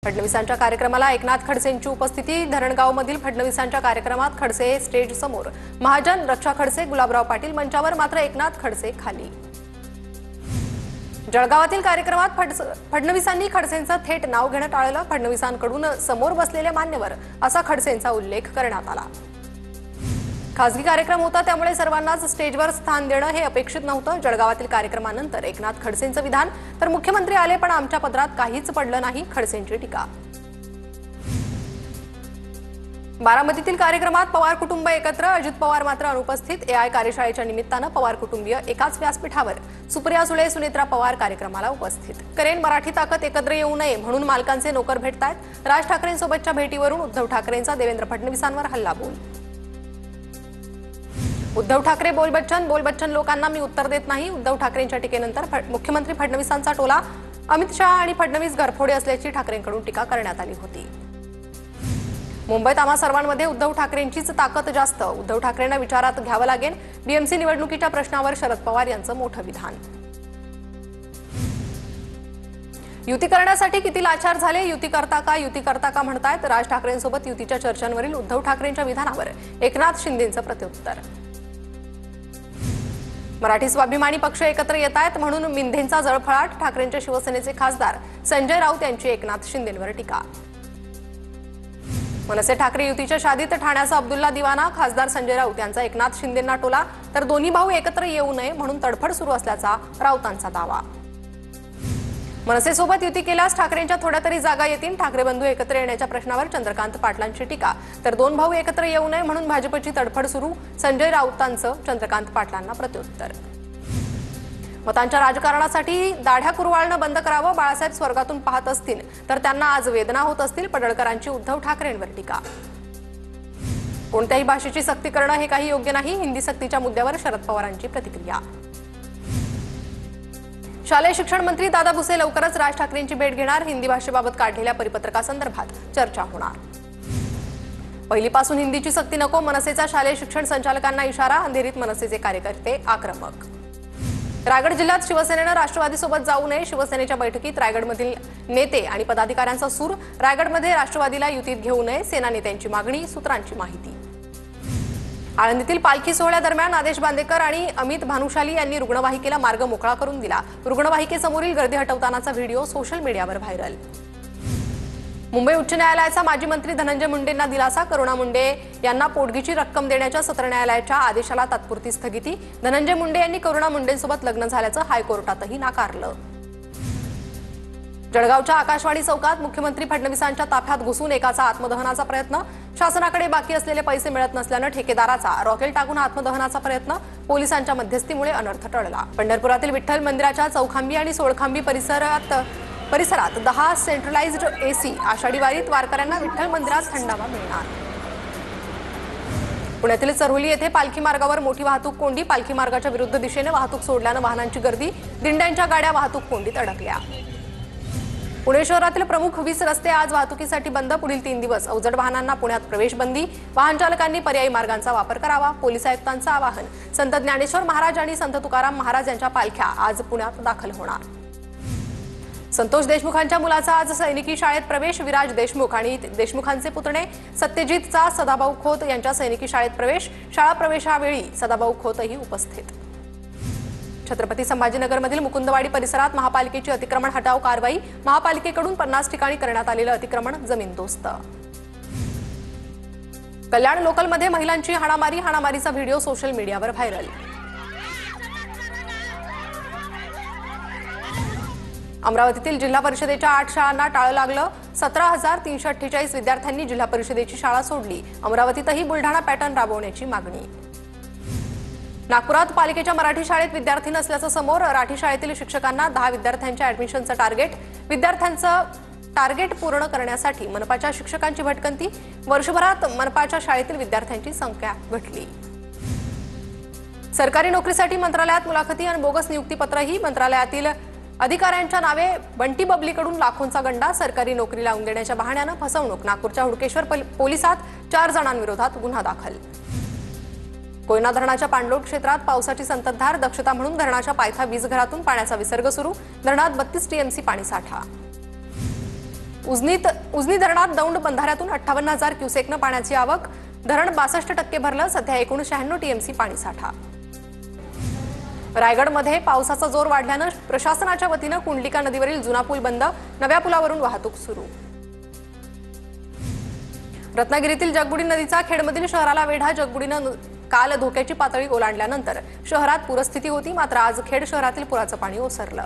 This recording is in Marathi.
फडणवीसांच्या कार्यक्रमाला एकनाथ खडसेंची उपस्थिती। धरणगावमधील फडणवीसांच्या कार्यक्रमात खडसे स्टेज समोर, महाजन, रक्षा खडसे, गुलाबराव पाटील मंचावर, मात्र एकनाथ खडसे खाली। जळगावातील कार्यक्रमात फडणवीसांनी खडसेंचं थेट नाव घेणं टाळलं। फडणवीसांकडून समोर बसलेले मान्यवर असा खडसेंचा उल्लेख करण्यात आला। खासगी कार्यक्रम होता, त्यामुळे सर्वांनाच स्टेजवर स्थान देणं हे अपेक्षित नव्हतं। जळगावातील कार्यक्रमानंतर एकनाथ खडसेंचं विधान, तर मुख्यमंत्री आले पण आमच्या पदरात काहीच पडलं नाही, खडसेंची टीका। बारामतीतील कार्यक्रमात पवार कुटुंब एकत्र, अजित पवार मात्र अनुपस्थित। एआय कार्यशाळेच्या निमित्तानं पवार कुटुंबीय एकाच व्यासपीठावर। सुप्रिया सुळे, सुनेत्रा पवार कार्यक्रमाला उपस्थित। करेन मराठी ताकद एकत्र येऊ नये म्हणून मालकांचे नोकर भेटतायत। राज ठाकरेंसोबतच्या भेटीवरून उद्धव ठाकरेंचा देवेंद्र फडणवीसांवर हल्लाबोल। उद्धव ठाकरे बोलबच्चन लोकांना मी उत्तर देत नाही। उद्धव ठाकरेंच्या टीकेनंतर मुख्यमंत्री फडणवीसांचा टोला। अमित शहा आणि फडणवीस घरफोडे असल्याची ठाकरेंकडून टीका करण्यात आली होती। मुंबईत आम्हा सर्वांमध्ये उद्धव ठाकरेंचीच ताकद जास्त, उद्धव ठाकरेंना विचारात घ्यावं लागेल। डीएमसी निवडणुकीच्या प्रश्नावर शरद पवार यांचं मोठं विधान। युती करण्यासाठी किती लाचार झाले, युती करता का म्हणतायत। राज ठाकरेंसोबत युतीच्या चर्चांवरील उद्धव ठाकरेंच्या विधानावर एकनाथ शिंदेंचं प्रत्युत्तर। मराठी स्वाभिमानी पक्ष एकत्र येत आहेत म्हणून मिंधेंचा जळफळाट। ठाकरेंच्या शिवसेनेचे खासदार संजय राऊत यांची एकनाथ शिंदेंवर टीका। मनसे ठाकरे युतीच्या शादीत ठाण्याचा अब्दुल्ला दिवाना। खासदार संजय राऊत यांचा एकनाथ शिंदेंना टोला, तर दोन्ही भाऊ एकत्र येऊ नये म्हणून तडफड सुरू असल्याचा राऊतांचा दावा। मनसेसोबत युती केल्यास ठाकरेंच्या थोड्या तरी जागा येतील। ठाकरे बंधू एकत्र येण्याच्या प्रश्नावर चंद्रकांत पाटलांची टीका, तर दोन भाऊ एकत्र येऊ नये म्हणून भाजपची तडफड सुरू। संजय राऊतांचं चंद्रकांत पाटलांना प्रत्युत्तर। मतांच्या राजकारणासाठी दाढ्या कुरवाळणं बंद करावं। बाळासाहेब स्वर्गातून पाहत असतील तर त्यांना आज वेदना होत असतील। पडळकरांची उद्धव ठाकरेंवर टीका। कोणत्याही भाषेची सक्ती करणं हे काही योग्य नाही। हिंदी सक्तीच्या मुद्द्यावर शरद पवारांची प्रतिक्रिया। शालेय शिक्षण मंत्री दादा भुसे लवकरच राज ठाकरेंची भेट घेणार। हिंदी भाषेबाबत काढलेल्या परिपत्रकासंदर्भात चर्चा होणार। पहिलीपासून हिंदीची सक्ती नको, मनसेचा शालेय शिक्षण संचालकांना इशारा। अंधेरीत मनसेचे कार्यकर्ते आक्रमक। रायगड जिल्ह्यात शिवसेनेनं राष्ट्रवादीसोबत जाऊ नये। शिवसेनेच्या बैठकीत रायगडमधील नेते आणि पदाधिकाऱ्यांचा सूर। रायगडमध्ये राष्ट्रवादीला युतीत घेऊ नये, सेना नेत्यांची मागणी, सूत्रांची माहिती। आळंदीतील पालखी सोहळ्यादरम्यान आदेश बांदेकर आणि अमित भानुशाली यांनी रुग्णवाहिकेला मार्ग मोकळा करून दिला। रुग्णवाहिकेसमोरील गर्दी हटवतानाचा व्हिडिओ सोशल मीडियावर व्हायरल। मुंबई उच्च न्यायालयाचा माजी मंत्री धनंजय मुंडेंना दिलासा। करुणा मुंडे यांना पोटगीची रक्कम देण्याच्या सत्र न्यायालयाच्या आदेशाला तात्पुरती स्थगिती। धनंजय मुंडे यांनी करुणा मुंडेंसोबत लग्न झाल्याचं हायकोर्टातही नाकारलं। जळगावच्या आकाशवाणी चौकात मुख्यमंत्री फडणवीसांच्या ताफ्यात घुसून एकाचा आत्मदहनाचा प्रयत्न। शासनाकडे बाकी असलेले पैसे मिळत नसल्यानं ठेकेदाराचा रॉकेल टाकून आत्मदहनाचा प्रयत्न। पोलिसांच्या मध्यस्थीमुळे अनर्थ टळला। पंढरपुरातील विठ्ठल मंदिराच्या चौखांबी आणि सोळखांबी परिसरात 10 सेंट्रलाइज्ड एसी आषाढी वारीत वारकऱ्यांना विठ्ठल मंदिरात थंडावा मिळणार। पुण्यातील चरोली येथे पालखी मार्गावर मोठी वाहतूक कोंडी। पालखी मार्गाच्या विरुद्ध दिशेने वाहतूक सोडल्यानं वाहनांची गर्दी, दिंड्यांच्या गाड्या वाहतूक कोंडीत अडकल्या। पुणे शहरातील प्रमुख 20 रस्ते आज वाहतुकीसाठी बंद। पुढील 3 दिवस अवजड वाहनांना पुण्यात प्रवेश बंदी। वाहन चालकांनी पर्यायी मार्गांचा वापर करावा, पोलीस आयुक्तांचं आवाहन। संत ज्ञानेश्वर महाराज आणि संत तुकाराम महाराज यांच्या पालख्या आज पुण्यात दाखल होणार। संतोष देशमुखांच्या मुलाचा आज सैनिकी शाळेत प्रवेश। विराज देशमुख आणि देशमुखांचे पुतणे सत्यजितचा सदाभाऊ खोत यांच्या सैनिकी शाळेत प्रवेश। शाळा प्रवेशावेळी सदाभाऊ खोतही उपस्थित। छत्रपती संभाजीनगरमधील मुकुंदवाडी परिसरात महापालिकेची अतिक्रमण हटाव कारवाई। महापालिकेकडून 50 ठिकाणी करण्यात आलेलं अतिक्रमण जमीनदोस्त। कल्याण लोकलमध्ये महिलांची हाणामारीचा व्हिडिओ सोशल मीडियावर व्हायरल। अमरावतीतील जिल्हा परिषदेच्या 8 शाळांना टाळं लागलं। 17,348 विद्यार्थ्यांनी जिल्हा परिषदेची शाळा सोडली। अमरावतीतही बुलढाणा पॅटर्न राबवण्याची मागणी। नागपुरात पालिकेच्या मराठी शाळेत विद्यार्थी नसल्याचं समोर। राठी शाळेतील शिक्षकांना 10 विद्यार्थ्यांच्या ऍडमिशनचं टार्गेट। विद्यार्थ्यांचं टार्गेट पूर्ण करण्यासाठी मनपाच्या शिक्षकांची भटकंती। वर्षभरात मनपाच्या शाळेतील विद्यार्थ्यांची संख्या घटली। सरकारी नोकरीसाठी मंत्रालयात मुलाखती आणि बोगस नियुक्तीपत्रही। मंत्रालयातील अधिकाऱ्यांच्या नावे बंटी बबलीकडून लाखोंचा गंडा। सरकारी नोकरी लावून देण्याच्या बहाण्यानं फसवणूक। नागपूरच्या हुडकेश्वर पोलिसात 4 जणांविरोधात गुन्हा दाखल। कोयना धरणाच्या पाणलोट क्षेत्रात पावसाची संततधार। दक्षता म्हणून धरणाच्या पायथा 20 घरातून पाण्याचा विसर्ग सुरू। धरणात 32 टीएमसी पाणीसाठा। उजनी धरणात दौंड बंधाऱ्यातून 58,000 क्युसेकनं पाण्याची आवक. धरण 62% भरलं. सध्या एकूण 96 टीएमसी पाणीसाठा. रायगडमध्ये पावसाचा जोर वाढल्यानं प्रशासनाच्या वतीनं कुंडलिका नदीवरील जुना पूल बंद. नव्या पुलावरून वाहतूक सुरू. रत्नागिरीतील जगबुडी नदीचा खेडमधील शहराला वेढा. जगबुडीनं काल धोक्याची पातळी ओलांडल्यानंतर शहरात पूरस्थिती होती. मात्र आज खेड शहरातील पुराचं पाणी ओसरलं.